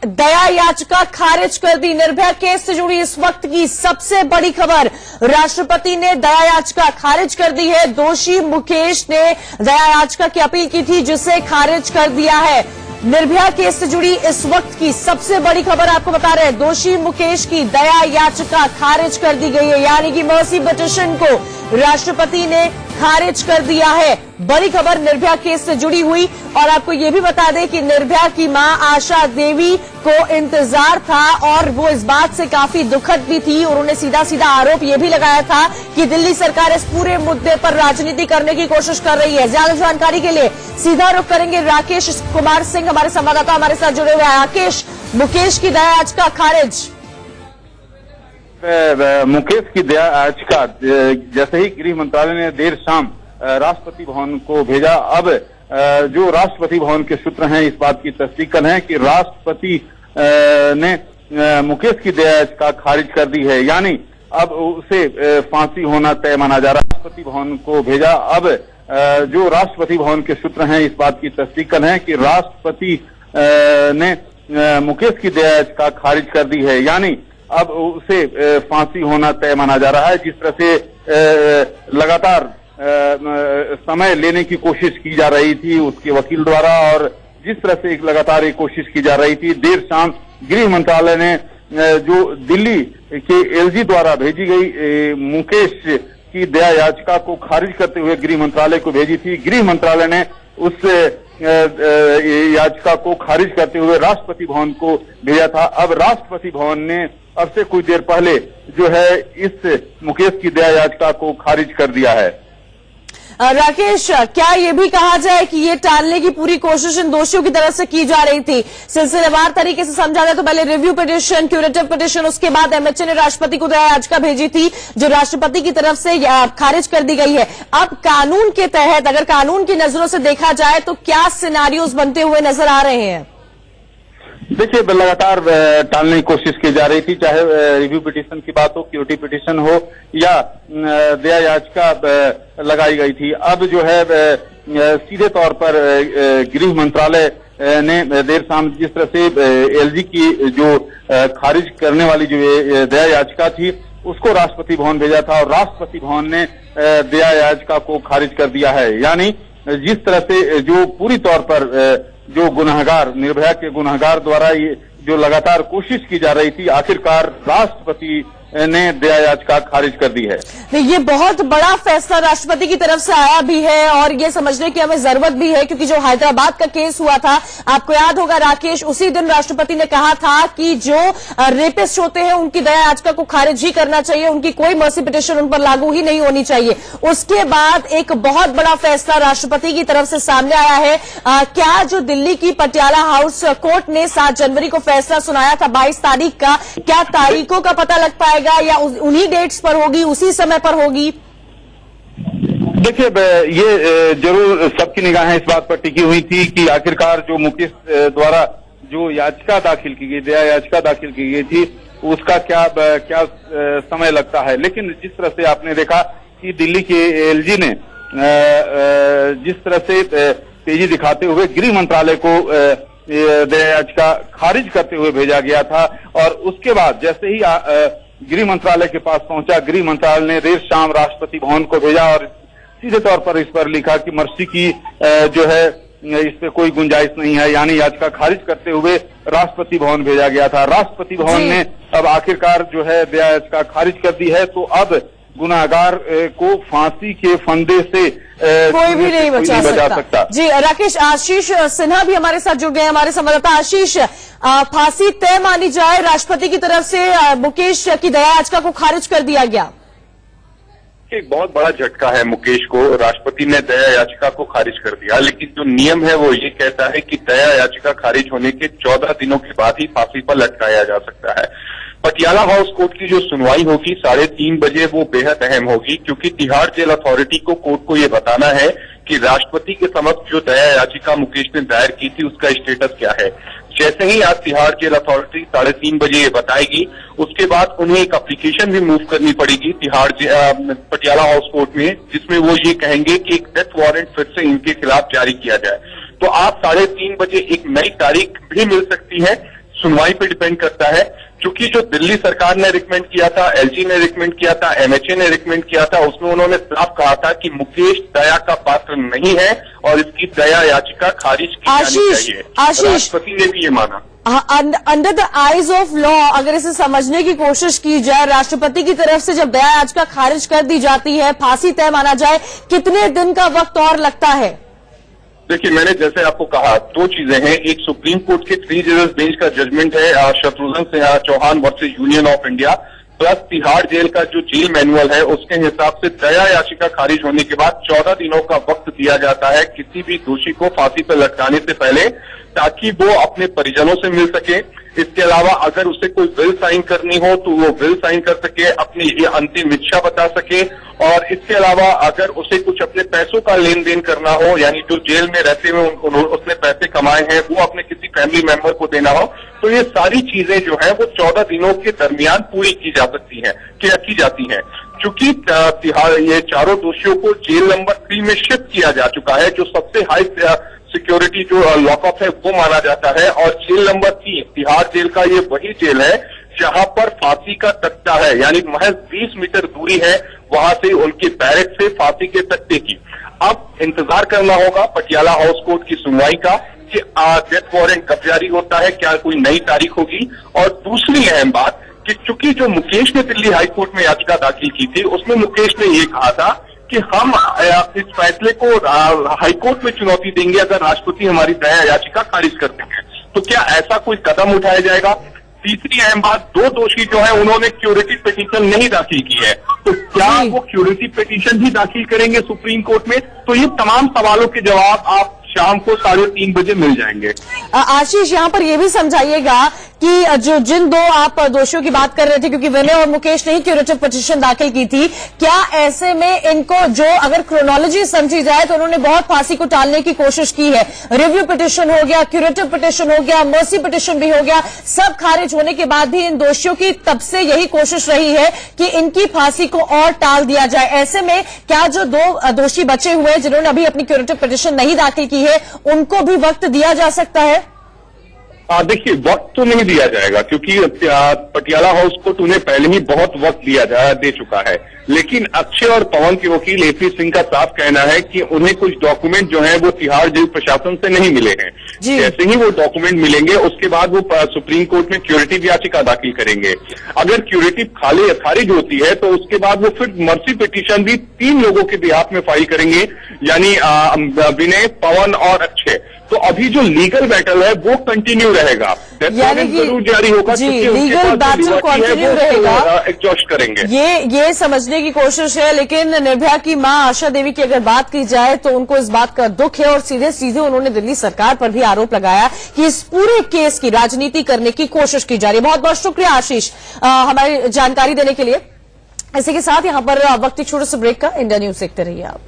दया याचिका खारिज कर दी। निर्भया केस से जुड़ी इस वक्त की सबसे बड़ी खबर, राष्ट्रपति ने दया याचिका खारिज कर दी है। दोषी मुकेश ने दया याचिका की अपील की थी, जिसे खारिज कर दिया है। निर्भया केस से जुड़ी इस वक्त की सबसे बड़ी खबर आपको बता रहे हैं, दोषी मुकेश की दया याचिका खारिज कर दी गई है, यानी कि मर्सी पिटीशन को राष्ट्रपति ने खारिज कर दिया है। बड़ी खबर निर्भया केस से जुड़ी हुई। और आपको यह भी बता दें कि निर्भया की मां आशा देवी को इंतजार था और वो इस बात से काफी दुखद भी थी। उन्होंने सीधा सीधा आरोप यह भी लगाया था कि दिल्ली सरकार इस पूरे मुद्दे पर राजनीति करने की कोशिश कर रही है। ज्यादा जानकारी के लिए सीधा रुख करेंगे राकेश कुमार सिंह, हमारे संवाददाता हमारे साथ जुड़े हुए हैं। राकेश, मुकेश की दया याचिका खारिज। मुकेश की दया याचिका जैसे ही गृह मंत्रालय ने देर शाम राष्ट्रपति भवन को भेजा, अब जो राष्ट्रपति भवन के सूत्र हैं इस बात की तस्दीक कर रहे हैं कि राष्ट्रपति ने मुकेश की दया याचिका खारिज कर दी है, यानी अब उसे फांसी होना तय माना जा रहा है। राष्ट्रपति भवन को भेजा, अब जो राष्ट्रपति भवन के सूत्र हैं इस बात की तस्दीक कर रहे हैं कि राष्ट्रपति ने मुकेश की दया याचिका खारिज कर दी है, यानी अब उसे फांसी होना तय माना जा रहा है। जिस तरह से लगातार समय लेने की कोशिश की जा रही थी उसके वकील द्वारा, और जिस तरह से लगातार एक कोशिश की जा रही थी, देर शाम गृह मंत्रालय ने जो दिल्ली के एलजी द्वारा भेजी गई मुकेश की दया याचिका को खारिज करते हुए गृह मंत्रालय को भेजी थी। गृह मंत्रालय ने उस याचिका को खारिज करते हुए राष्ट्रपति भवन को भेजा था। अब राष्ट्रपति भवन ने अब से कुछ देर पहले जो है इस मुकेश की दया याचिका को खारिज कर दिया है। राकेश, क्या ये भी कहा जाए कि ये टालने की पूरी कोशिश इन दोषियों की तरफ से की जा रही थी? सिलसिलेवार तरीके से समझा जाए तो पहले रिव्यू पिटीशन, क्यूरेटिव पिटीशन, उसके बाद एमएचए ने राष्ट्रपति को दया याचिका भेजी थी जो राष्ट्रपति की तरफ से खारिज कर दी गई है। अब कानून के तहत, अगर कानून की नजरों से देखा जाए तो क्या सिनेरियोज बनते हुए नजर आ रहे हैं? देखिए, लगातार टालने की कोशिश की जा रही थी, चाहे रिव्यू पिटीशन की बात हो, क्यूरेटिव पिटीशन हो या दया याचिका लगाई गई थी। अब जो है सीधे तौर पर गृह मंत्रालय ने देर शाम जिस तरह से एलजी की जो खारिज करने वाली जो दया याचिका थी उसको राष्ट्रपति भवन भेजा था और राष्ट्रपति भवन ने दया याचिका को खारिज कर दिया है। यानी जिस तरह से जो पूरी तौर पर जो गुनहगार, निर्भया के गुनहगार द्वारा ये जो लगातार कोशिश की जा रही थी, आखिरकार राष्ट्रपति ने दया याचिका खारिज कर दी है। ये बहुत बड़ा फैसला राष्ट्रपति की तरफ से आया भी है और ये समझने की हमें जरूरत भी है, क्योंकि जो हैदराबाद का केस हुआ था, आपको याद होगा राकेश, उसी दिन राष्ट्रपति ने कहा था कि जो रेपिस्ट होते हैं उनकी दया याचिका को खारिज ही करना चाहिए, उनकी कोई मर्सी पिटीशन उन पर लागू ही नहीं होनी चाहिए। उसके बाद एक बहुत बड़ा फैसला राष्ट्रपति की तरफ से सामने आया है। क्या जो दिल्ली की पटियाला हाउस कोर्ट ने 7 जनवरी को फैसला सुनाया था 22 तारीख का, क्या तारीखों का पता लग पाएगा या उन्हीं डेट्स पर होगी, उसी समय पर होगी? देखिए, ये जरूर सबकी निगाहें इस बात पर टिकी हुई थी कि आखिरकार जो मुकेश द्वारा जो याचिका दाखिल की गई, दया याचिका दाखिल की गई थी, उसका क्या समय लगता है। लेकिन जिस तरह से आपने देखा कि दिल्ली के एलजी ने जिस तरह से तेजी दिखाते हुए गृह मंत्रालय को दया याचिका खारिज करते हुए भेजा गया था, और उसके बाद जैसे ही गृह मंत्रालय के पास पहुंचा, गृह मंत्रालय ने देर शाम राष्ट्रपति भवन को भेजा और सीधे तौर पर इस पर लिखा कि मर्सी की जो है इस पे कोई गुंजाइश नहीं है, यानी याचिका खारिज करते हुए राष्ट्रपति भवन भेजा गया था। राष्ट्रपति भवन ने अब आखिरकार जो है दया याचिका खारिज कर दी है, तो अब गुनाहगार को फांसी के फंदे से कोई भी नहीं बचा सकता। जी राकेश, आशीष सिन्हा भी हमारे साथ जुड़ गए, हमारे संवाददाता। आशीष, फांसी तय मानी जाए, राष्ट्रपति की तरफ से मुकेश की दया याचिका को खारिज कर दिया गया। एक बहुत बड़ा झटका है मुकेश को, राष्ट्रपति ने दया याचिका को खारिज कर दिया, लेकिन जो नियम है वो ये कहता है कि दया याचिका खारिज होने के 14 दिनों के बाद ही फांसी पर लटकाया जा सकता है। पटियाला हाउस कोर्ट की जो सुनवाई होगी 3:30 बजे, वो बेहद अहम होगी, क्योंकि तिहाड़ जेल अथॉरिटी को कोर्ट को ये बताना है कि राष्ट्रपति के समक्ष जो दया याचिका मुकेश ने दायर की थी उसका स्टेटस क्या है। जैसे ही आज तिहाड़ जेल अथॉरिटी 3:30 बजे ये बताएगी, उसके बाद उन्हें एक एप्लीकेशन भी मूव करनी पड़ेगी पटियाला हाउस कोर्ट में, जिसमें वो ये कहेंगे कि एक डेथ वारंट फिर से इनके खिलाफ जारी किया जाए। तो आप 3:30 बजे एक नई तारीख भी मिल सकती है। सुनवाई पे डिपेंड करता है। क्योंकि जो दिल्ली सरकार ने रिकमेंड किया था, एलजी ने रिकमेंड किया था, एमएचए ने रिकमेंड किया था, उसमें उन्होंने साफ कहा था कि मुकेश दया का पात्र नहीं है और इसकी दया याचिका खारिज की जानी चाहिए। राष्ट्रपति ने भी ये माना। Under the eyes of law अगर इसे समझने की कोशिश की जाए, राष्ट्रपति की तरफ से जब दया याचिका खारिज कर दी जाती है, फांसी तय माना जाए, कितने दिन का वक्त और लगता है? देखिए, मैंने जैसे आपको कहा, दो चीजें हैं। एक सुप्रीम कोर्ट के 3 जजेस बेंच का जजमेंट है Shatrughan Sinha Chauhan versus union of India, plus Tihar jail का जो जेल मैनुअल है उसके हिसाब से दया याचिका खारिज होने के बाद 14 दिनों का वक्त दिया जाता है किसी भी दोषी को फांसी पर लटकाने से पहले, ताकि वो अपने परिजनों से मिल सके। इसके अलावा अगर उसे कोई बिल साइन करनी हो तो वो बिल साइन कर सके, अपनी ये अंतिम इच्छा बता सके। और इसके अलावा अगर उसे कुछ अपने पैसों का लेन देन करना हो, यानी जो जेल में रहते हुए उसने पैसे कमाए हैं वो अपने किसी फैमिली मेंबर को देना हो, तो ये सारी चीजें जो है वो 14 दिनों के दरमियान पूरी की जा सकती है, की जाती है। चूंकि ये चारों दोषियों को जेल नंबर 3 में शिफ्ट किया जा चुका है, जो सबसे हाई सिक्योरिटी जो लॉकअप है वो माना जाता है। और जेल नंबर 3 तिहाड़ जेल का ये वही जेल है जहां पर फांसी का तख्ता है, यानी महज 20 मीटर दूरी है वहां से उनके बैरक से फांसी के तख्ते की। अब इंतजार करना होगा पटियाला हाउस कोर्ट की सुनवाई का कि डेथ वारंट कब जारी होता है, क्या कोई नई तारीख होगी। और दूसरी अहम बात कि चूंकि जो मुकेश ने दिल्ली हाईकोर्ट में याचिका दाखिल की थी, उसमें मुकेश ने ये कहा था कि हम इस फैसले को हाईकोर्ट में चुनौती देंगे अगर राष्ट्रपति हमारी दया याचिका खारिज कर देंगे। तो क्या ऐसा कोई कदम उठाया जाएगा? तीसरी अहम बात, 2 दोषी जो है उन्होंने क्यूरेटिव पिटीशन नहीं दाखिल की है, तो क्या वो क्यूरेटिव पिटीशन भी दाखिल करेंगे सुप्रीम कोर्ट में? तो ये तमाम सवालों के जवाब आप शाम को 3:30 बजे मिल जाएंगे। आशीष, यहाँ पर यह भी समझाइएगा कि जिन 2 आप दोषियों की बात कर रहे थे, क्योंकि विनय और मुकेश ने ही क्यूरेटिव पिटीशन दाखिल की थी, क्या ऐसे में इनको जो अगर क्रोनोलॉजी समझी जाए तो उन्होंने बहुत फांसी को टालने की कोशिश की है। रिव्यू पिटीशन हो गया, क्यूरेटिव पिटीशन हो गया, मर्सी पिटीशन भी हो गया, सब खारिज होने के बाद भी इन दोषियों की तब से यही कोशिश रही है कि इनकी फांसी को और टाल दिया जाए। ऐसे में क्या जो 2 दोषी बचे हुए जिन्होंने अभी अपनी क्यूरेटिव पिटीशन नहीं दाखिल की है, उनको भी वक्त दिया जा सकता है? देखिए, वक्त तो नहीं दिया जाएगा क्योंकि पटियाला हाउस कोर्ट उन्हें पहले ही बहुत वक्त दे चुका है। लेकिन अक्षय और पवन के वकील एपी सिंह का साफ कहना है कि उन्हें कुछ डॉक्यूमेंट जो है वो तिहाड़ जेल प्रशासन से नहीं मिले हैं। जैसे ही वो डॉक्यूमेंट मिलेंगे उसके बाद वो सुप्रीम कोर्ट में क्यूरेटिव याचिका दाखिल करेंगे। अगर क्यूरेटिव खारिज होती है तो उसके बाद वो फिर मर्सी पिटीशन भी 3 लोगों के बिहाफ में फाइल करेंगे, यानी विनय, पवन और अक्षय। तो अभी जो लीगल बैटल है वो कंटिन्यू रहेगा, जरूर जारी होगा, लीगल बैटल कंटिन्यू रहेगा, एग्जॉस्ट करेंगे। ये समझने की कोशिश है। लेकिन निर्भया की मां आशा देवी की अगर बात की जाए तो उनको इस बात का दुख है और सीधे सीधे उन्होंने दिल्ली सरकार पर भी आरोप लगाया कि इस पूरे केस की राजनीति करने की कोशिश की जा रही है। बहुत बहुत शुक्रिया आशीष हमारी जानकारी देने के लिए। इसी के साथ यहां पर वक्त एक छोटे से ब्रेक का। इंडिया न्यूज देखते रहिए आप।